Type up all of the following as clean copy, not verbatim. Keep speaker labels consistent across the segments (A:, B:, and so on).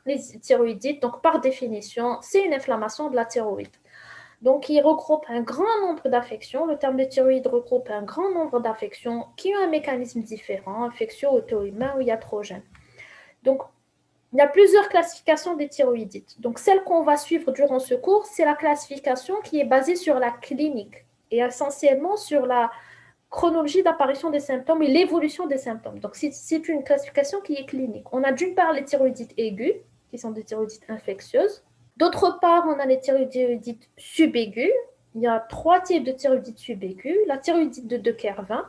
A: les thyroïdites, donc par définition, c'est une inflammation de la thyroïde. Donc, il regroupe un grand nombre d'affections. Le terme de thyroïde regroupe un grand nombre d'affections qui ont un mécanisme différent, infectieux, auto-immun ou iatrogène. Donc, il y a plusieurs classifications des thyroïdites. Donc, celle qu'on va suivre durant ce cours, c'est la classification qui est basée sur la clinique et essentiellement sur la chronologie d'apparition des symptômes et l'évolution des symptômes. Donc, c'est une classification qui est clinique. On a d'une part les thyroïdites aiguës, qui sont des thyroïdites infectieuses. D'autre part, on a les thyroïdites subaiguës. Il y a 3 types de thyroïdites subaiguës. La thyroïdite de De Kervin,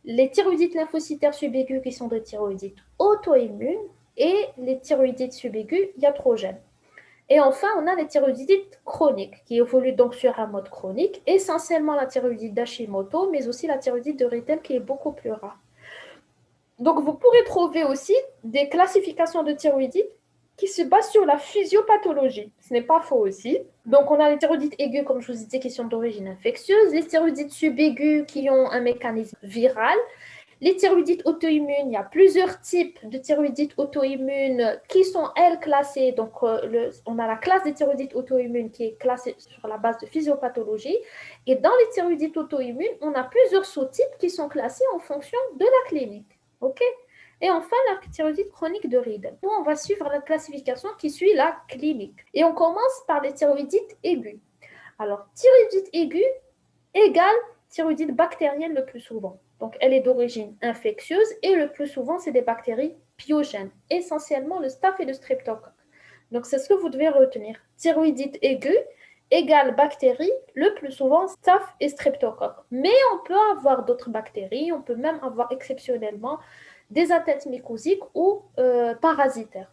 A: les thyroïdites lymphocytaires subaiguës qui sont des thyroïdites auto-immunes et les thyroïdites subaiguës iatrogènes. Et enfin, on a les thyroïdites chroniques qui évoluent donc sur un mode chronique, essentiellement la thyroïdite d'Hashimoto, mais aussi la thyroïdite de Riedel qui est beaucoup plus rare. Donc, vous pourrez trouver aussi des classifications de thyroïdites qui se basent sur la physiopathologie. Ce n'est pas faux aussi. Donc, on a les thyroïdites aiguës, comme je vous ai dit, qui sont d'origine infectieuse, les thyroïdites subaiguës qui ont un mécanisme viral, les thyroïdites auto-immunes, il y a plusieurs types de thyroïdites auto-immunes qui sont, elles, classées. Donc, on a la classe des thyroïdites auto-immunes qui est classée sur la base de physiopathologie. Et dans les thyroïdites auto-immunes, on a plusieurs sous-types qui sont classés en fonction de la clinique. OK? Et enfin, la thyroïdite chronique de Riedel. Nous, on va suivre la classification qui suit la clinique. Et on commence par les thyroïdites aiguës. Alors, thyroïdite aiguë égale thyroïdite bactérienne le plus souvent. Donc, elle est d'origine infectieuse et le plus souvent, c'est des bactéries pyogènes, essentiellement le staph et le streptocoque. Donc, c'est ce que vous devez retenir. Thyroïdite aiguë égale bactéries, le plus souvent staph et streptocoque. Mais on peut avoir d'autres bactéries, on peut même avoir exceptionnellement des atteintes mycosiques ou parasitaires.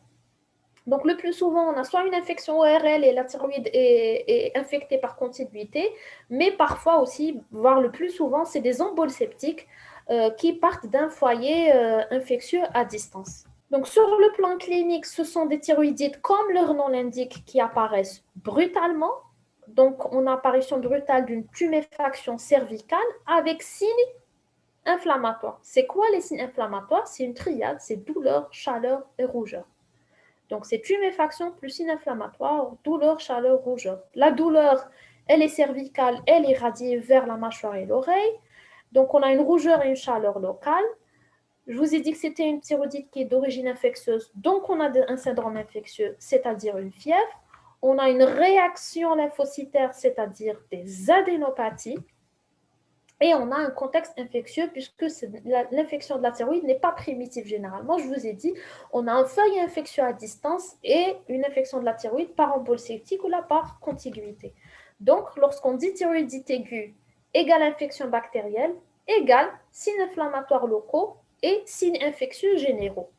A: Donc, le plus souvent, on a soit une infection ORL et la thyroïde est infectée par contiguïté, mais parfois aussi, voire le plus souvent, c'est des emboles septiques qui partent d'un foyer infectieux à distance. Donc, sur le plan clinique, ce sont des thyroïdites, comme leur nom l'indique, qui apparaissent brutalement. Donc, on a apparition brutale d'une tuméfaction cervicale avec signes inflammatoires. C'est quoi les signes inflammatoires? C'est une triade, c'est douleur, chaleur et rougeur. Donc, c'est tuméfaction plus signe inflammatoire, douleur, chaleur, rougeur. La douleur, elle est cervicale, elle est irradiée vers la mâchoire et l'oreille. Donc, on a une rougeur et une chaleur locale. Je vous ai dit que c'était une thyroïdite qui est d'origine infectieuse, donc on a un syndrome infectieux, c'est-à-dire une fièvre. On a une réaction lymphocytaire, c'est-à-dire des adénopathies. Et on a un contexte infectieux puisque l'infection de la thyroïde n'est pas primitive généralement. Je vous ai dit, on a un feuillet infectieux à distance et une infection de la thyroïde par embole septique ou là par contiguïté. Donc, lorsqu'on dit thyroïdite aiguë égale infection bactérienne, égale signes inflammatoires locaux et signes infectieux généraux.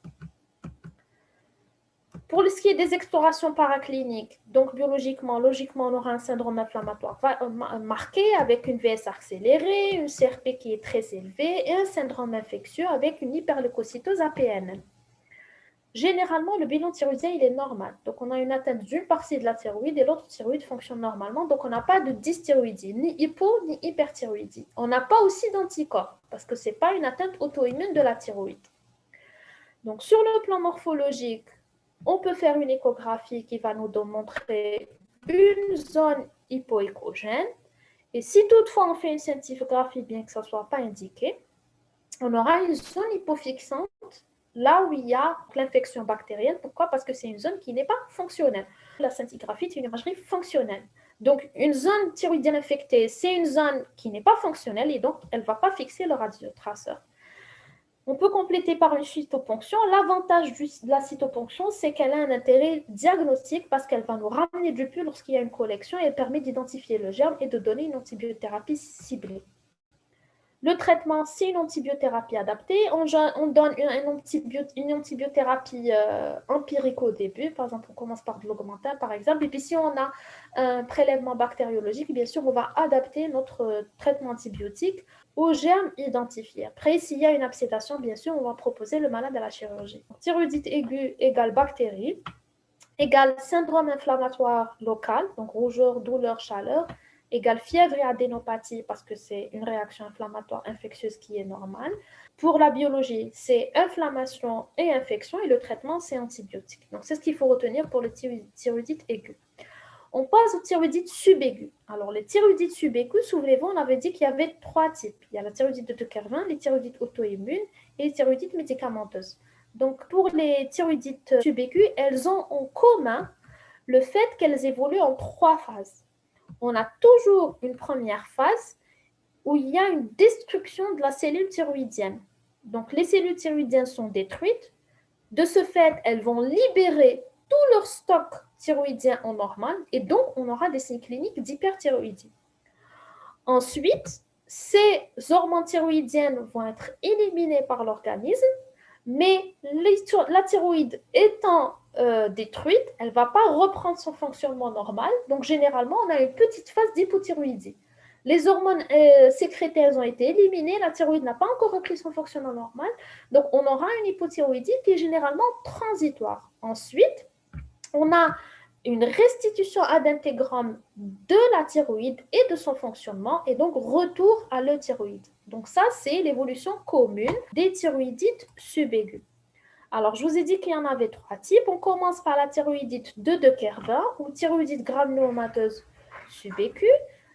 A: Pour ce qui est des explorations paracliniques, donc biologiquement, logiquement, on aura un syndrome inflammatoire marqué avec une VS accélérée, une CRP qui est très élevée et un syndrome infectieux avec une hyperleucocytose APN. Généralement, le bilan thyroïdien, il est normal. Donc, on a une atteinte d'une partie de la thyroïde et l'autre thyroïde fonctionne normalement. Donc, on n'a pas de dysthyroïdie, ni hypo, ni hyperthyroïdie. On n'a pas aussi d'anticorps parce que ce n'est pas une atteinte auto-immune de la thyroïde. Donc, sur le plan morphologique, on peut faire une échographie qui va nous montrer une zone hypoéchogène. Et si toutefois on fait une scintigraphie, bien que ça ne soit pas indiqué, on aura une zone hypofixante là où il y a l'infection bactérienne. Pourquoi? Parce que c'est une zone qui n'est pas fonctionnelle. La scintigraphie est une imagerie fonctionnelle. Donc, une zone thyroïdienne infectée, c'est une zone qui n'est pas fonctionnelle et donc elle ne va pas fixer le radiotraceur. On peut compléter par une cytoponction. L'avantage de la cytoponction, c'est qu'elle a un intérêt diagnostique parce qu'elle va nous ramener du pus lorsqu'il y a une collection et elle permet d'identifier le germe et de donner une antibiothérapie ciblée. Le traitement, c'est une antibiothérapie adaptée. On donne une antibiothérapie empirique au début. Par exemple, on commence par de l'augmentin, par exemple. Et puis, si on a un prélèvement bactériologique, bien sûr, on va adapter notre traitement antibiotique aux germes identifiés. Après, s'il y a une abscédation, bien sûr, on va proposer le malade à la chirurgie. Thyroïdite aiguë égale bactérie, égale syndrome inflammatoire local, donc rougeur, douleur, chaleur, égale fièvre et adénopathie parce que c'est une réaction inflammatoire infectieuse qui est normale. Pour la biologie, c'est inflammation et infection et le traitement, c'est antibiotique. Donc, c'est ce qu'il faut retenir pour le thyroïdite aiguë. On passe au thyroïdite subaiguë. Alors, les thyroïdites subaiguës, souvenez-vous, on avait dit qu'il y avait 3 types. Il y a la thyroïdite de Kervin, les thyroïdites auto-immunes et les thyroïdites médicamenteuses. Donc, pour les thyroïdites subaiguës, elles ont en commun le fait qu'elles évoluent en 3 phases. On a toujours une première phase où il y a une destruction de la cellule thyroïdienne. Donc, les cellules thyroïdiennes sont détruites. De ce fait, elles vont libérer tout leur stock thyroïdien en normal et donc on aura des signes cliniques d'hyperthyroïdie. Ensuite, ces hormones thyroïdiennes vont être éliminées par l'organisme, mais la thyroïde étant détruite, elle ne va pas reprendre son fonctionnement normal. Donc, généralement, on a une petite phase d'hypothyroïdie. Les hormones sécrétées, elles ont été éliminées, la thyroïde n'a pas encore repris son fonctionnement normal, donc on aura une hypothyroïdie qui est généralement transitoire. Ensuite, on a une restitution ad intégram de la thyroïde et de son fonctionnement, et donc retour à l'euthyroïde. Donc ça, c'est l'évolution commune des thyroïdites subaiguës. Alors, je vous ai dit qu'il y en avait 3 types. On commence par la thyroïdite de Kervin, ou thyroïdite granulomateuse subaiguë.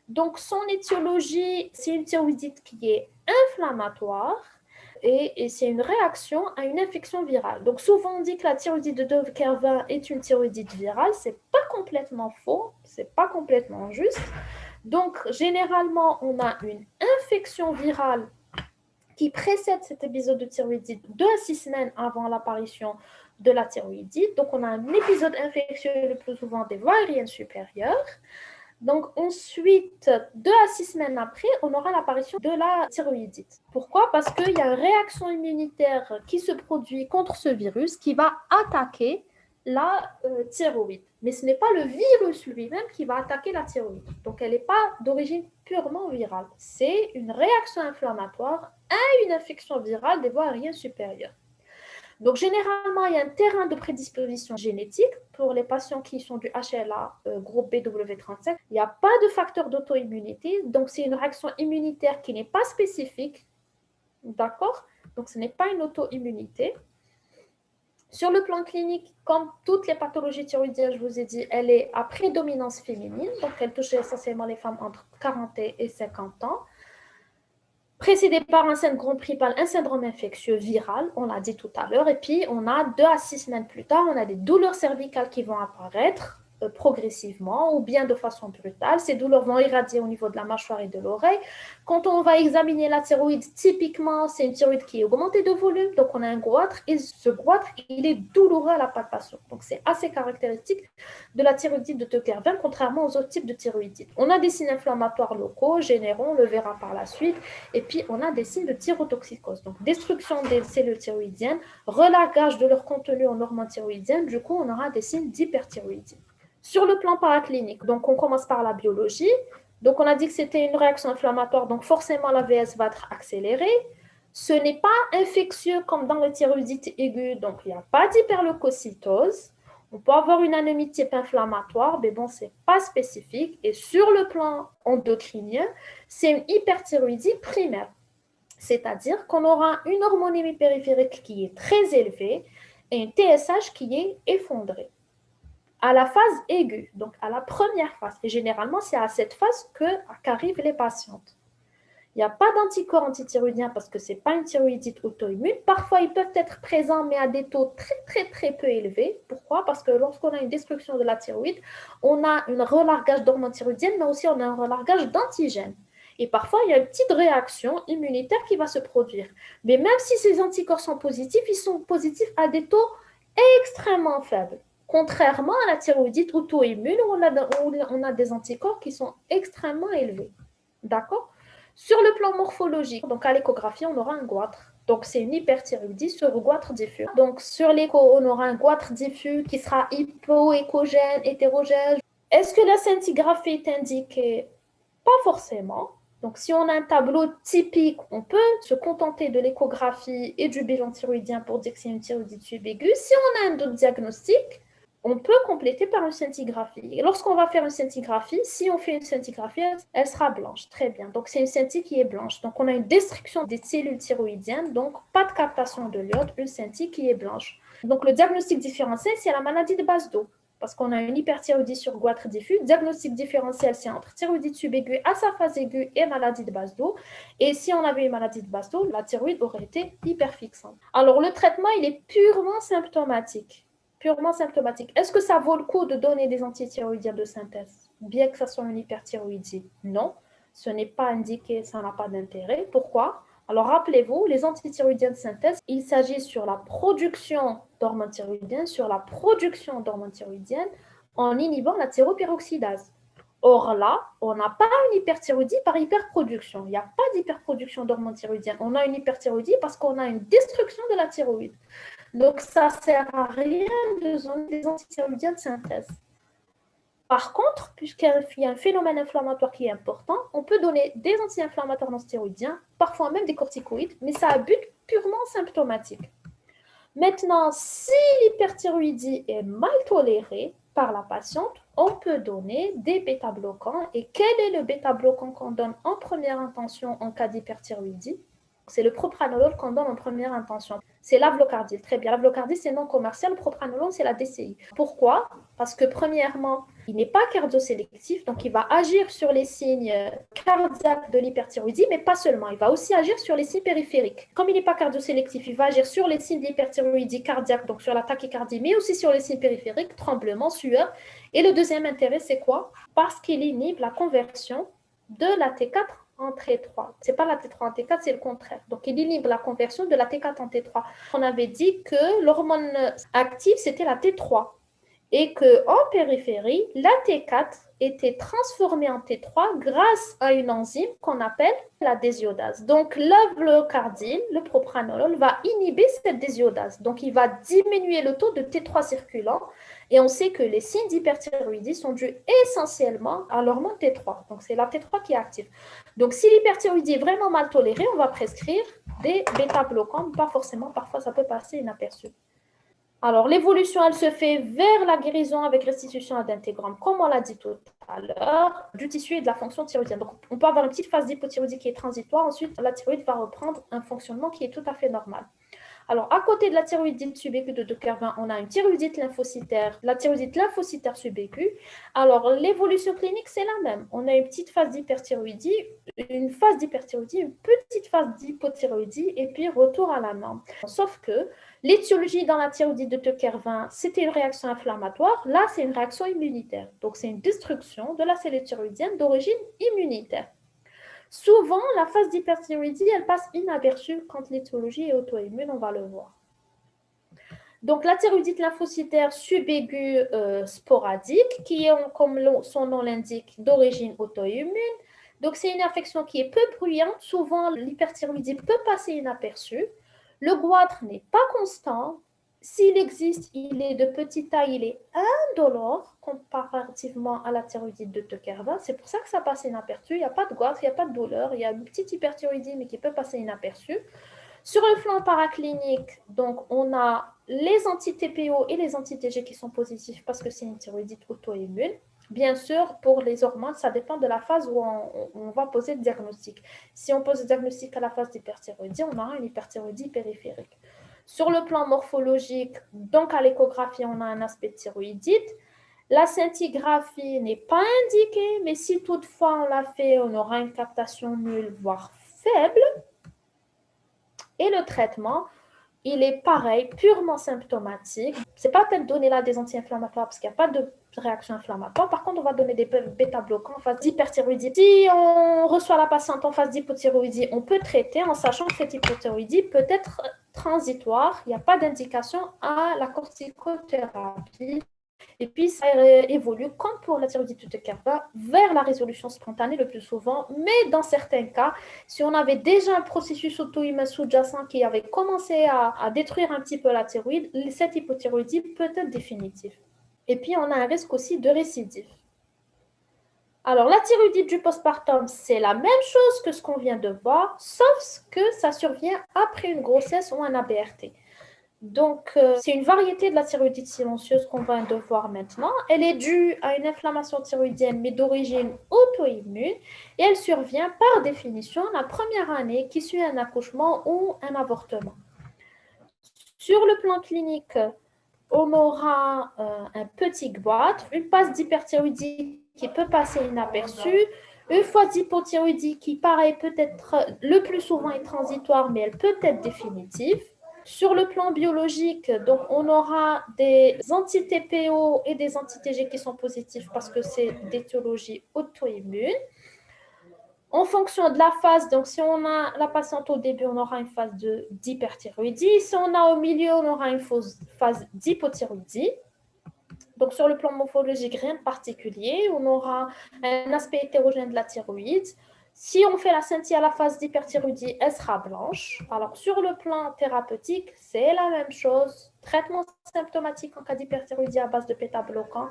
A: Donc, son étiologie, c'est une thyroïdite qui est inflammatoire et c'est une réaction à une infection virale. Donc, souvent, on dit que la thyroïdite de Kervin est une thyroïdite virale. Ce n'est pas complètement faux, ce n'est pas complètement juste. Donc, généralement, on a une infection virale qui précède cet épisode de thyroïdite 2 à 6 semaines avant l'apparition de la thyroïdite. Donc, on a un épisode infectieux le plus souvent des voies aériennes supérieures. Donc, ensuite, 2 à 6 semaines après, on aura l'apparition de la thyroïdite. Pourquoi? Parce qu'il y a une réaction immunitaire qui se produit contre ce virus qui va attaquer la thyroïde. Mais ce n'est pas le virus lui-même qui va attaquer la thyroïde. Donc, elle n'est pas d'origine purement virale. C'est une réaction inflammatoire à une infection virale des voies aériennes supérieures. Donc, généralement, il y a un terrain de prédisposition génétique pour les patients qui sont du HLA groupe BW35. Il n'y a pas de facteur d'auto-immunité, donc c'est une réaction immunitaire qui n'est pas spécifique, d'accord? Donc, ce n'est pas une auto-immunité. Sur le plan clinique, comme toutes les pathologies thyroïdiennes, je vous ai dit, elle est à prédominance féminine, donc elle touche essentiellement les femmes entre 40 et 50 ans. Précédé par un syndrome principal, un syndrome infectieux viral, on l'a dit tout à l'heure, et puis on a 2 à 6 semaines plus tard, on a des douleurs cervicales qui vont apparaître progressivement ou bien de façon brutale. Ces douleurs vont irradier au niveau de la mâchoire et de l'oreille. Quand on va examiner la thyroïde, typiquement, c'est une thyroïde qui est augmentée de volume, donc on a un goitre, et ce goitre, il est douloureux à la palpation. Donc c'est assez caractéristique de la thyroïdite de Kervin, contrairement aux autres types de thyroïdite. On a des signes inflammatoires locaux, généraux, on le verra par la suite, et puis on a des signes de thyrotoxicose, donc destruction des cellules thyroïdiennes, relâchage de leur contenu en hormones thyroïdiennes, du coup on aura des signes d'hyperthyroïdie. Sur le plan paraclinique, donc on commence par la biologie. Donc on a dit que c'était une réaction inflammatoire, donc forcément la VS va être accélérée. Ce n'est pas infectieux comme dans le thyroïdite aiguë, donc il n'y a pas d'hyperleucocytose. On peut avoir une anémie de type inflammatoire, mais bon, ce n'est pas spécifique. Et sur le plan endocrinien, c'est une hyperthyroïdie primaire. C'est-à-dire qu'on aura une hormonémie périphérique qui est très élevée et un TSH qui est effondré. À la phase aiguë, donc à la première phase. Et généralement, c'est à cette phase qu'arrivent les patientes. Il n'y a pas d'anticorps antithyroïdiens parce que ce n'est pas une thyroïdite auto-immune. Parfois, ils peuvent être présents, mais à des taux très peu élevés. Pourquoi? Parce que lorsqu'on a une destruction de la thyroïde, on a un relargage d'hormones thyroïdiennes, mais aussi on a un relargage d'antigènes. Et parfois, il y a une petite réaction immunitaire qui va se produire. Mais même si ces anticorps sont positifs, ils sont positifs à des taux extrêmement faibles. Contrairement à la thyroïdite auto-immune où on a des anticorps qui sont extrêmement élevés. D'accord? Sur le plan morphologique, donc à l'échographie, on aura un goitre. Donc, c'est une hyperthyroïdie sur goitre diffus. Donc, sur l'écho, on aura un goitre diffus qui sera hypoéchogène, hétérogène. Est-ce que la scintigraphie est indiquée? Pas forcément. Donc, si on a un tableau typique, on peut se contenter de l'échographie et du bilan thyroïdien pour dire que c'est une thyroïdite subaiguë. Si on a un autre diagnostic, On peut compléter par une scintigraphie. Et lorsqu'on va faire une scintigraphie, si on fait une scintigraphie, elle sera blanche. Très bien. Donc, c'est une scintille qui est blanche. Donc, on a une destruction des cellules thyroïdiennes. Donc, pas de captation de l'iode, une scintille qui est blanche. Donc, le diagnostic différentiel, c'est la maladie de base d'eau. Parce qu'on a une hyperthyroïdie sur goitre diffus. Diagnostic différentiel, c'est entre thyroïdite subaiguë à sa phase aiguë et maladie de base d'eau. Et si on avait une maladie de base d'eau, la thyroïde aurait été hyperfixante. Alors, le traitement, il est purement symptomatique. Purement symptomatique. Est-ce que ça vaut le coup de donner des antithyroïdiens de synthèse, bien que ça soit une hyperthyroïdie? Non, ce n'est pas indiqué, ça n'a pas d'intérêt. Pourquoi? Alors rappelez-vous, les antithyroïdiens de synthèse, il s'agit sur la production d'hormones thyroïdiennes, en inhibant la thyroperoxydase. Or là, on n'a pas une hyperthyroïdie par hyperproduction. Il n'y a pas d'hyperproduction d'hormones thyroïdiennes. On a une hyperthyroïdie parce qu'on a une destruction de la thyroïde. Donc, ça ne sert à rien de donner des antithyroïdiens de synthèse. Par contre, puisqu'il y a un phénomène inflammatoire qui est important, on peut donner des anti-inflammatoires non stéroïdiens, parfois même des corticoïdes, mais ça a but purement symptomatique. Maintenant, si l'hyperthyroïdie est mal tolérée par la patiente, on peut donner des bêta-bloquants. Et quel est le bêta-bloquant qu'on donne en première intention en cas d'hyperthyroïdie? C'est le propranolol qu'on donne en première intention. C'est l'avlocardil. Très bien. L'avlocardil, c'est non commercial. Le propranolol, c'est la DCI. Pourquoi? Parce que premièrement, il n'est pas cardiosélectif, donc il va agir sur les signes cardiaques de l'hyperthyroïdie, mais pas seulement. Il va aussi agir sur les signes périphériques. Comme il n'est pas cardiosélectif, il va agir sur les signes d'hyperthyroïdie cardiaque, donc sur la tachycardie, mais aussi sur les signes périphériques, tremblement, sueur. Et le deuxième intérêt, c'est quoi? Parce qu'il inhibe la conversion de la T4 en T3. Ce n'est pas la T3 en T4, c'est le contraire. Donc, il inhibe la conversion de la T4 en T3. On avait dit que l'hormone active, c'était la T3. Et qu'en périphérie, la T4 était transformée en T3 grâce à une enzyme qu'on appelle la désiodase. Donc, l'avlocardine, le propranolol, va inhiber cette désiodase. Donc, il va diminuer le taux de T3 circulant. Et on sait que les signes d'hyperthyroïdie sont dus essentiellement à l'hormone T3. Donc, c'est la T3 qui est active. Donc, si l'hyperthyroïdie est vraiment mal tolérée, on va prescrire des bêta-bloquants. Pas forcément, parfois ça peut passer inaperçu. Alors, l'évolution, elle se fait vers la guérison avec restitution d'intégrums, comme on l'a dit tout à l'heure, du tissu et de la fonction thyroïdienne. Donc, on peut avoir une petite phase d'hypothyroïdie qui est transitoire. Ensuite, la thyroïde va reprendre un fonctionnement qui est tout à fait normal. Alors, à côté de la thyroïdite subaiguë de Kervin, on a une thyroïdite lymphocytaire, la thyroïdite lymphocytaire subaiguë. Alors, l'évolution clinique, c'est la même. On a une petite phase d'hyperthyroïdie, une phase d'hyperthyroïdie, une petite phase d'hypothyroïdie, et puis retour à la norme. Sauf que l'étiologie dans la thyroïdite de Kervin, c'était une réaction inflammatoire. Là, c'est une réaction immunitaire. Donc, c'est une destruction de la cellule thyroïdienne d'origine immunitaire. Souvent, la phase d'hyperthyroïdie, elle passe inaperçue quand l'étiologie est auto-immune, on va le voir. Donc, la thyroïdite lymphocytaire subaiguë sporadique, qui est, comme son nom l'indique, d'origine auto-immune. Donc, c'est une infection qui est peu bruyante. Souvent, l'hyperthyroïdie peut passer inaperçue. Le goitre n'est pas constant. S'il existe, il est de petite taille, il est indolore comparativement à la thyroïdite de Kervin. C'est pour ça que ça passe inaperçu. Il n'y a pas de goitre, il n'y a pas de douleur. Il y a une petite hyperthyroïdie, mais qui peut passer inaperçue. Sur le flanc paraclinique, donc, on a les anti-TPO et les anti-TG qui sont positifs parce que c'est une thyroïdite auto-immune. Bien sûr, pour les hormones, ça dépend de la phase où on va poser le diagnostic. Si on pose le diagnostic à la phase d'hyperthyroïdie, on aura une hyperthyroïdie périphérique. Sur le plan morphologique, donc à l'échographie, on a un aspect thyroïdite. La scintigraphie n'est pas indiquée, mais si toutefois on l'a fait, on aura une captation nulle, voire faible. Et le traitement, il est pareil, purement symptomatique. Ce n'est pas la peine de donner là des anti-inflammatoires parce qu'il n'y a pas de réaction inflammatoire. Par contre, on va donner des bêta-bloquants en phase d'hyperthyroïdie. Si on reçoit la patiente en phase d'hypothyroïdie, on peut traiter en sachant que cette hypothyroïdie peut être transitoire. Il n'y a pas d'indication à la corticothérapie. Et puis, ça évolue, comme pour la thyroïdite de Kervin, vers la résolution spontanée le plus souvent. Mais dans certains cas, si on avait déjà un processus auto-immune sous-jacent qui avait commencé à détruire un petit peu la thyroïde, cette hypothyroïdie peut être définitive. Et puis, on a un risque aussi de récidive. Alors, la thyroïdite du postpartum, c'est la même chose que ce qu'on vient de voir, sauf que ça survient après une grossesse ou un ABRT. Donc, c'est une variété de la thyroïdite silencieuse qu'on va devoir maintenant. Elle est due à une inflammation thyroïdienne, mais d'origine auto-immune, et elle survient par définition la première année qui suit un accouchement ou un avortement. Sur le plan clinique, on aura un petit goitre, une passe d'hyperthyroïdie qui peut passer inaperçue, une phase d'hypothyroïdie qui paraît peut-être le plus souvent est transitoire, mais elle peut être définitive. Sur le plan biologique, donc on aura des anti-TPO et des anti-TG qui sont positifs parce que c'est d'étiologie auto-immune. En fonction de la phase, donc si on a la patiente au début, on aura une phase d'hyperthyroïdie. Si on a au milieu, on aura une phase d'hypothyroïdie. Donc sur le plan morphologique, rien de particulier. On aura un aspect hétérogène de la thyroïde. Si on fait la scintille à la phase d'hyperthyroïdie, elle sera blanche. Alors sur le plan thérapeutique, c'est la même chose. Traitement symptomatique en cas d'hyperthyroïdie à base de bêta-bloquants.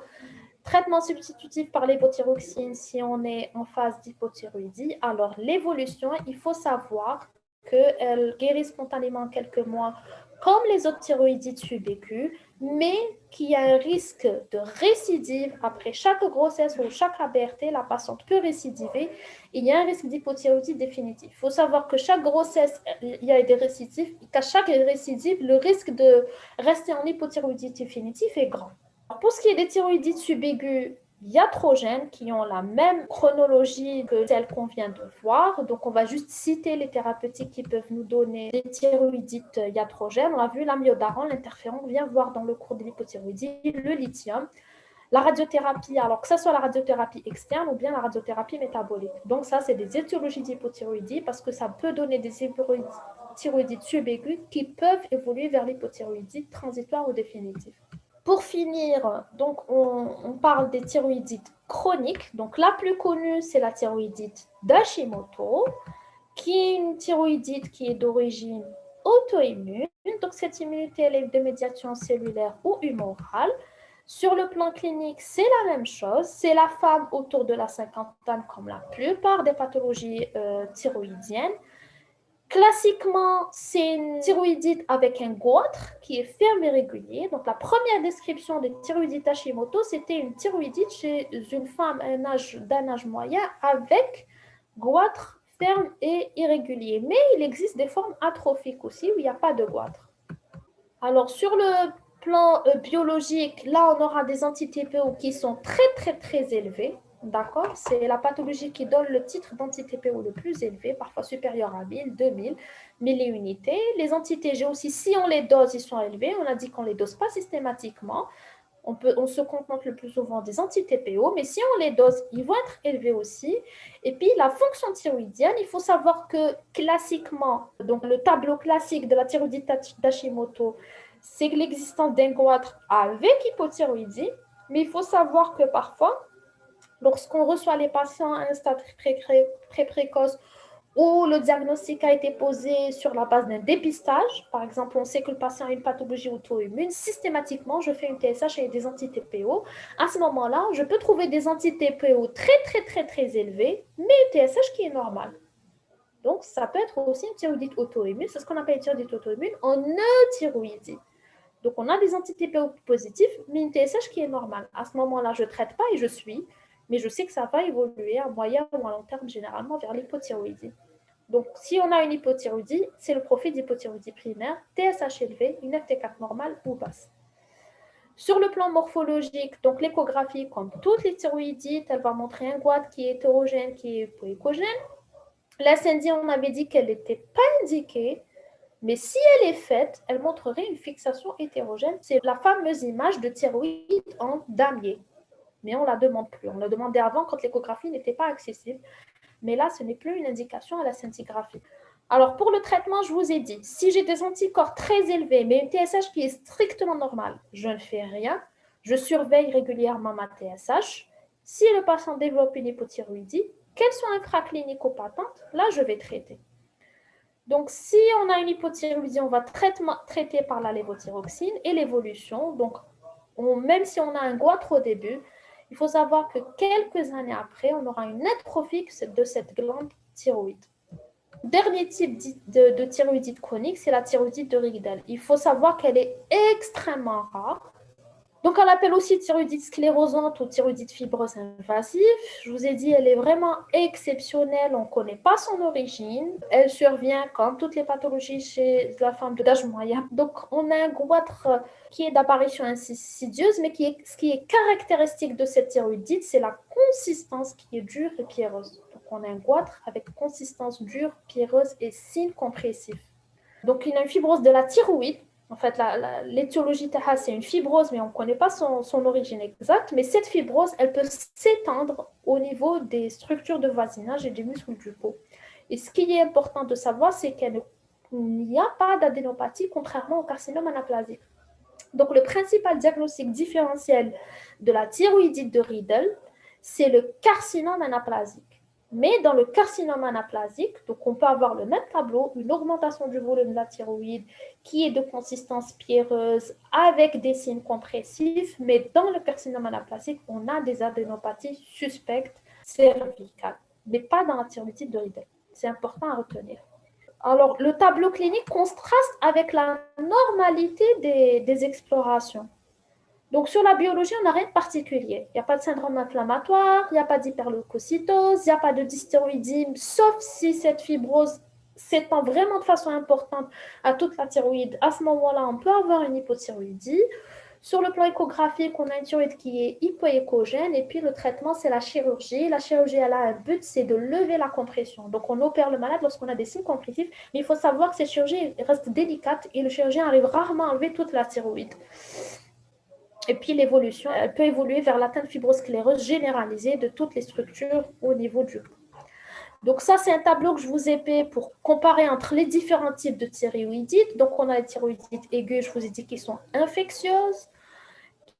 A: Traitement substitutif par l'évothyroxine si on est en phase d'hypothyroïdie. Alors, l'évolution, il faut savoir qu'elle guérit spontanément en quelques mois, comme les autres thyroïdites subaiguës, mais qu'il y a un risque de récidive après chaque grossesse ou chaque ABRT, la patiente peut récidiver. Il y a un risque d'hypothyroïdie définitif. Il faut savoir que chaque grossesse, il y a des récidives, qu'à chaque récidive, le risque de rester en hypothyroïdie définitive est grand. Pour ce qui est des thyroïdites subaiguës iatrogènes qui ont la même chronologie que celle qu'on vient de voir, donc on va juste citer les thérapeutiques qui peuvent nous donner des thyroïdites iatrogènes. On a vu l'amiodaran, l'interféron, on vient voir dans le cours de l'hypothyroïdie, le lithium, la radiothérapie, alors que ce soit la radiothérapie externe ou bien la radiothérapie métabolique. Donc ça, c'est des étiologies d'hypothyroïdie parce que ça peut donner des thyroïdites subaiguës qui peuvent évoluer vers l'hypothyroïdie transitoire ou définitive. Pour finir, donc on parle des thyroïdites chroniques. Donc la plus connue, c'est la thyroïdite d'Hashimoto, qui est une thyroïdite qui est d'origine auto-immune. Donc cette immunité, elle est de médiation cellulaire ou humorale. Sur le plan clinique, c'est la même chose. C'est la femme autour de la cinquantaine, comme la plupart des pathologies thyroïdiennes. Classiquement, c'est une thyroïdite avec un goitre qui est ferme et régulier. Donc, la première description des thyroïdites Hashimoto, c'était une thyroïdite chez une femme d'un âge moyen avec goitre ferme et irrégulier. Mais il existe des formes atrophiques aussi où il n'y a pas de goitre. Alors, sur le plan biologique, là, on aura des anti-TPO qui sont très élevés. D'accord? C'est la pathologie qui donne le titre d'anti-TPO le plus élevé, parfois supérieur à 1000, 2000 milliunités. Les anti-TG aussi, si on les dose, ils sont élevés. On a dit qu'on ne les dose pas systématiquement. On se contente le plus souvent des anti-TPO, mais si on les dose, ils vont être élevés aussi. Et puis, la fonction thyroïdienne, il faut savoir que classiquement, donc le tableau classique de la thyroïdite d'Hashimoto, c'est l'existence d'un goitre avec hypothyroïdie, mais il faut savoir que parfois, lorsqu'on reçoit les patients à un stade très précoce où le diagnostic a été posé sur la base d'un dépistage, par exemple, on sait que le patient a une pathologie auto-immune, systématiquement, je fais une TSH et des anti-TPO. À ce moment-là, je peux trouver des anti-TPO très élevés, mais une TSH qui est normale. Donc, ça peut être aussi une thyroïdite auto-immune, c'est ce qu'on appelle une thyroïdite auto-immune en euthyroïdie. Donc, on a des anti-TPO positifs, mais une TSH qui est normale. À ce moment-là, je ne traite pas et je suis, mais je sais que ça va évoluer à moyen ou à long terme, généralement, vers l'hypothyroïdie. Donc, si on a une hypothyroïdie, c'est le profil d'hypothyroïdie primaire, TSH élevé, une FT4 normale ou basse. Sur le plan morphologique, donc l'échographie, comme toutes les thyroïdites, elle va montrer un goitre qui est hétérogène, qui est hypoéchogène. La SND, on avait dit qu'elle n'était pas indiquée, mais si elle est faite, elle montrerait une fixation hétérogène. C'est la fameuse image de thyroïde en damier. Mais on ne la demande plus. On la demandait avant quand l'échographie n'était pas accessible. Mais là, ce n'est plus une indication à la scintigraphie. Alors, pour le traitement, je vous ai dit, si j'ai des anticorps très élevés, mais une TSH qui est strictement normale, je ne fais rien. Je surveille régulièrement ma TSH. Si le patient développe une hypothyroïdie, qu'elle soit infraclinique ou patente, là, je vais traiter. Donc, si on a une hypothyroïdie, on va traiter par la lévothyroxine et l'évolution. Donc, même si on a un goitre au début, il faut savoir que quelques années après, on aura une atrophie de cette glande thyroïde. Dernier type de thyroïdite chronique, c'est la thyroïdite de Rigdal. Il faut savoir qu'elle est extrêmement rare. Donc, on l'appelle aussi thyroïdite sclérosante ou thyroïdite fibreuse invasive. Je vous ai dit, elle est vraiment exceptionnelle. On ne connaît pas son origine. Elle survient comme toutes les pathologies chez la femme d'âge moyen. Donc, on a un goitre qui est d'apparition insidieuse, mais ce qui est caractéristique de cette thyroïdite, c'est la consistance qui est dure et pierreuse. Donc, on a un goitre avec consistance dure, pierreuse et signe compressif. Donc, il y a une fibrose de la thyroïde. En fait, l'étiologie TAHA, c'est une fibrose, mais on ne connaît pas son origine exacte. Mais cette fibrose, elle peut s'étendre au niveau des structures de voisinage et des muscles du peau. Et ce qui est important de savoir, c'est qu'il n'y a pas d'adénopathie, contrairement au carcinome anaplasique. Donc, le principal diagnostic différentiel de la thyroïdite de Riedel, c'est le carcinome anaplasique. Mais dans le carcinome anaplasique, donc on peut avoir le même tableau, une augmentation du volume de la thyroïde qui est de consistance pierreuse avec des signes compressifs, mais dans le carcinome anaplasique, on a des adénopathies suspectes cervicales, mais pas dans la thyroïdite de Riedel. C'est important à retenir. Alors, le tableau clinique contraste avec la normalité des explorations. Donc, sur la biologie, on n'a rien de particulier. Il n'y a pas de syndrome inflammatoire, il n'y a pas d'hyperleucocytose, il n'y a pas de dysthyroïdie, sauf si cette fibrose s'étend vraiment de façon importante à toute la thyroïde. À ce moment-là, on peut avoir une hypothyroïdie. Sur le plan échographique, on a une thyroïde qui est hypoéchogène et puis le traitement, c'est la chirurgie. La chirurgie, elle a un but, c'est de lever la compression. Donc, on opère le malade lorsqu'on a des signes compressifs, mais il faut savoir que cette chirurgie reste délicate et le chirurgien arrive rarement à enlever toute la thyroïde. Et puis l'évolution, elle peut évoluer vers l'atteinte fibrosclérose généralisée de toutes les structures au niveau du cou. Donc ça, c'est un tableau que je vous ai fait pour comparer entre les différents types de thyroïdites. Donc on a les thyroïdites aiguës, je vous ai dit, qui sont infectieuses,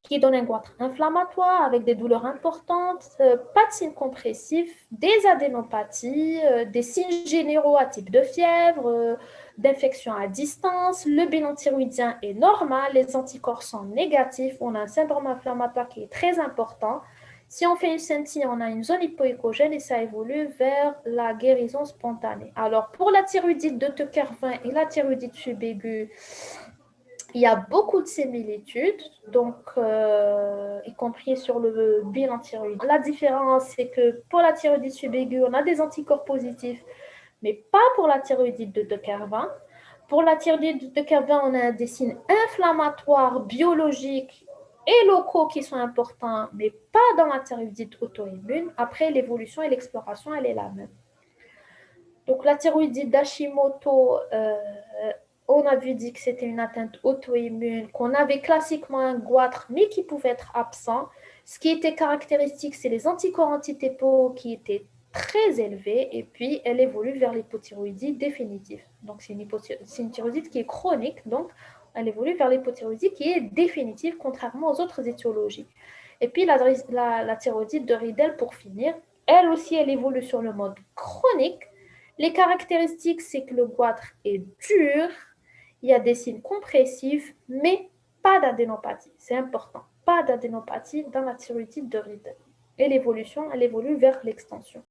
A: qui donnent un goitre inflammatoire avec des douleurs importantes, pas de signes compressifs, des adénopathies, des signes généraux à type de fièvre, d'infection à distance. Le bilan thyroïdien est normal, les anticorps sont négatifs, on a un syndrome inflammatoire qui est très important. Si on fait une scintille, on a une zone hypoéchogène et ça évolue vers la guérison spontanée. Alors, pour la thyroïdite de Teuker-20 et la thyroïdite subaiguë, il y a beaucoup de similitudes, donc y compris sur le bilan thyroïde. La différence, c'est que pour la thyroïdite subaiguë, on a des anticorps positifs, mais pas pour la thyroïdite de Teuker-20. Pour la thyroïdite de Teuker-20, on a des signes inflammatoires, biologiques et locaux qui sont importants, mais pas dans la thyroïdite auto-immune. Après, l'évolution et l'exploration, elle est la même. Donc, la thyroïdite d'Hashimoto, on avait dit que c'était une atteinte auto-immune, qu'on avait classiquement un goitre, mais qui pouvait être absent. Ce qui était caractéristique, c'est les anticorps anti-TPO qui étaient très élevés, et puis elle évolue vers l'hypothyroïdie définitive. Donc, c'est une thyroïdite qui est chronique, donc elle évolue vers l'hypothyroïdie qui est définitive, contrairement aux autres étiologies. Et puis, la thyroïdite de Riedel, pour finir, elle aussi, elle évolue sur le mode chronique. Les caractéristiques, c'est que le goitre est dur, il y a des signes compressifs, mais pas d'adénopathie. C'est important. Pas d'adénopathie dans la thyroïdite de Riedel. Et l'évolution, elle évolue vers l'extension.